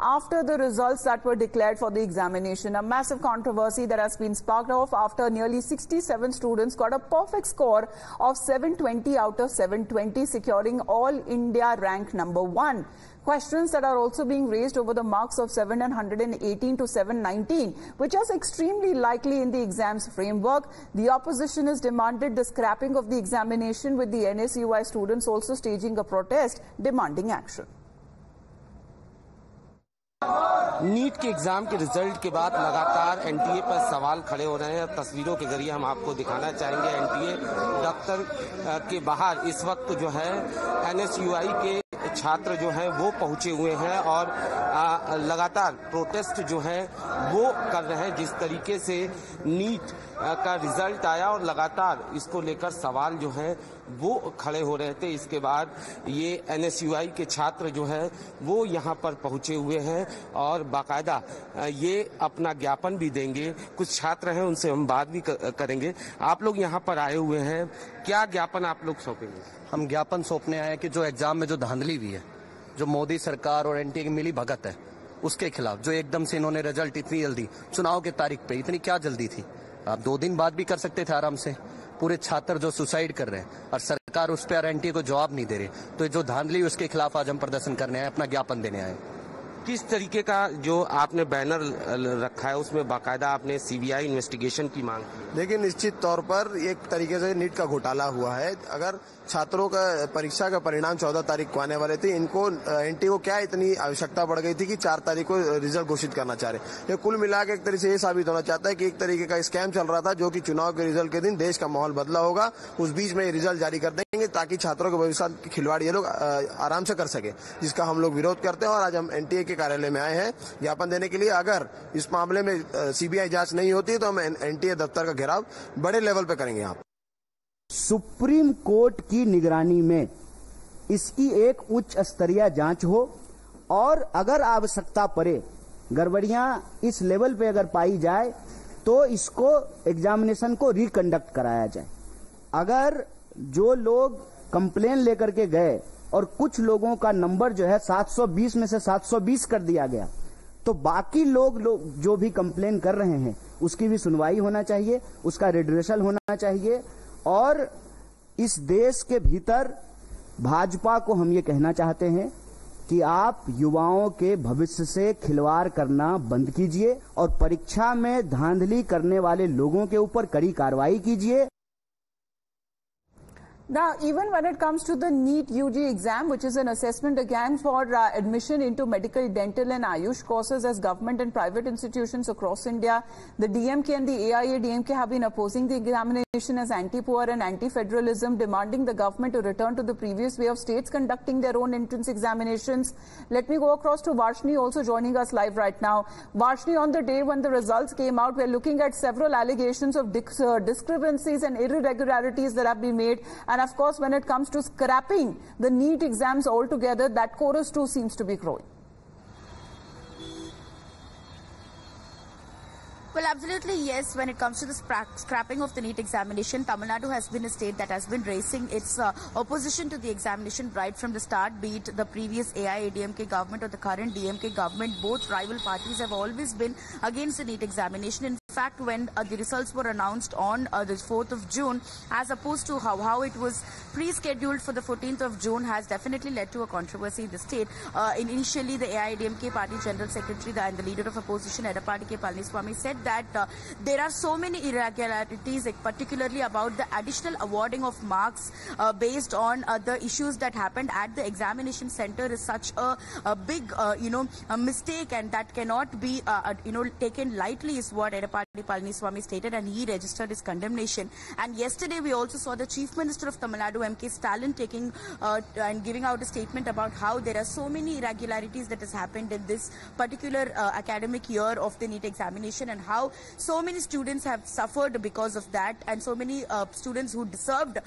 after the results that were declared for the examination. A massive controversy that has been sparked off after nearly 67 students got a perfect score of 720 out of 720, securing All India rank number 1. Questions that are also being raised over the marks of 718 to 719, which is extremely likely in the exams framework. The opposition has demanded the scrapping of the examination, with the NSUI students also staging a protest demanding action. NEET के exam के result के बाद लगातार NTA पर सवाल खड़े हो रहे हैं। तस्वीरों के जरिए हम आपको दिखाना चाहेंगे एनटीए दफ्तर के बाहर इस वक्त जो है एनएसयूआई के छात्र जो हैं वो पहुंचे हुए हैं और लगातार प्रोटेस्ट जो है वो कर रहे हैं। जिस तरीके से नीट का रिजल्ट आया और लगातार इसको लेकर सवाल जो है वो खड़े हो रहे थे, इसके बाद ये एनएसयूआई के छात्र जो है वो यहाँ पर पहुंचे हुए हैं और बाकायदा ये अपना ज्ञापन भी देंगे। कुछ छात्र हैं उनसे हम बात भी करेंगे। आप लोग यहाँ पर आए हुए हैं, क्या ज्ञापन आप लोग सौंपेंगे? हम ज्ञापन सौंपने आए हैं कि जो एग्जाम में जो धांधली हुई है, जो मोदी सरकार और एनटीए की मिली भगत है उसके खिलाफ, जो एकदम से इन्होंने रिजल्ट इतनी जल्दी चुनाव की तारीख पे, इतनी क्या जल्दी थी? आप 2 दिन बाद भी कर सकते थे आराम से। पूरे छात्र जो सुसाइड कर रहे हैं और सरकार उस पर एनटीए को जवाब नहीं दे रही, तो जो धांधली उसके खिलाफ आज हम प्रदर्शन करने आए, अपना ज्ञापन देने आए। किस तरीके का जो आपने बैनर रखा है उसमें बाकायदा आपने सीबीआई इन्वेस्टिगेशन की मांग की? देखिए, निश्चित तौर पर एक तरीके से नीट का घोटाला हुआ है। अगर छात्रों का परीक्षा का परिणाम 14 तारीख को आने वाले थे, इनको एनटीए को क्या इतनी आवश्यकता पड़ गई थी कि 4 तारीख को रिजल्ट घोषित करना चाह रहे। ये कुल मिला के एक तरीके से ये साबित होना चाहता है कि एक तरीके का स्कैम चल रहा था, जो कि चुनाव के रिजल्ट के दिन देश का माहौल बदला होगा, उस बीच में रिजल्ट जारी कर देंगे ताकि छात्रों के भविष्य की खिलवाड़ ये लोग आराम से कर सके, जिसका हम लोग विरोध करते हैं। और आज हम एनटीए के कार्यालय में आए हैं ज्ञापन देने के लिए। अगर इस मामले में सीबीआई जांच नहीं होती तो हम एनटीए दफ्तर का घेराव बड़े लेवल पे करेंगे। आप सुप्रीम कोर्ट की निगरानी में इसकी एक उच्च स्तरीय जांच हो और अगर आवश्यकता पड़े, गड़बड़ियां इस लेवल पे अगर पाई जाए तो इसको एग्जामिनेशन को रिकंडक्ट कराया जाए। अगर जो लोग कंप्लेन लेकर के गए और कुछ लोगों का नंबर जो है 720 में से 720 कर दिया गया, तो बाकी लोग जो भी कंप्लेन कर रहे हैं उसकी भी सुनवाई होना चाहिए, उसका रिड्रेसल होना चाहिए। और इस देश के भीतर भाजपा को हम ये कहना चाहते हैं कि आप युवाओं के भविष्य से खिलवाड़ करना बंद कीजिए और परीक्षा में धांधली करने वाले लोगों के ऊपर कड़ी कार्रवाई कीजिए। Now, even when it comes to the NEET UG exam, which is an assessment again for admission into medical, dental and Ayush courses as government and private institutions across India, the DMK and the AIADMK have been opposing the examination as anti-poor and anti-federalism, demanding the government to return to the previous way of states conducting their own entrance examinations. Let me go across to Varshni, also joining us live right now. Varshni, on the day when the results came out, we're looking at several allegations of discrepancies and irregularities that have been made. And of course, when it comes to scrapping the NEET exams altogether, that chorus too seems to be growing. Well, absolutely, yes. When it comes to the scrapping of the NEET examination, Tamil Nadu has been a state that has been raising its opposition to the examination right from the start, be it the previous AIADMK government or the current DMK government. Both rival parties have always been against the NEET examination. In fact, when the results were announced on the 4th of June, as opposed to how it was pre-scheduled for the 14th of June, has definitely led to a controversy in the state. Initially, the AIADMK party general secretary and the leader of opposition, Edappadi K. Palaniswamy, said that there are so many irregularities, particularly about the additional awarding of marks based on the issues that happened at the examination center is such a big, a mistake, and that cannot be, taken lightly, is what Edappadi Palaniswamy stated, and he registered his condemnation. And yesterday, we also saw the Chief Minister of Tamil Nadu, M.K. Stalin, taking and giving out a statement about how there are so many irregularities that has happened in this particular academic year of the NEET examination, and how so many students have suffered because of that, and so many students who deserved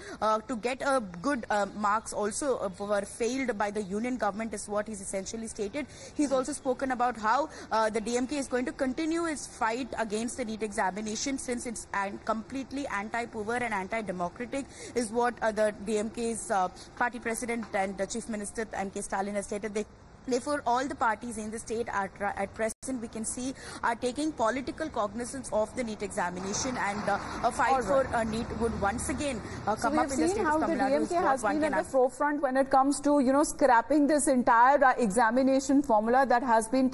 to get a good marks also were failed by the union government, is what he's essentially stated. He's also spoken about how the DMK is going to continue its fight against the NEET examination, since it's completely anti-poor and anti-democratic, is what the DMK's party president and the Chief Minister M.K. Stalin has stated. Therefore, all the parties in the state are at present, we can see, are taking political cognizance of the NEET examination, and a fight for NEET would once again come up in the state of Tamil Nadu. So we have seen how the DMK has been at the forefront when it comes to, scrapping this entire examination formula that has been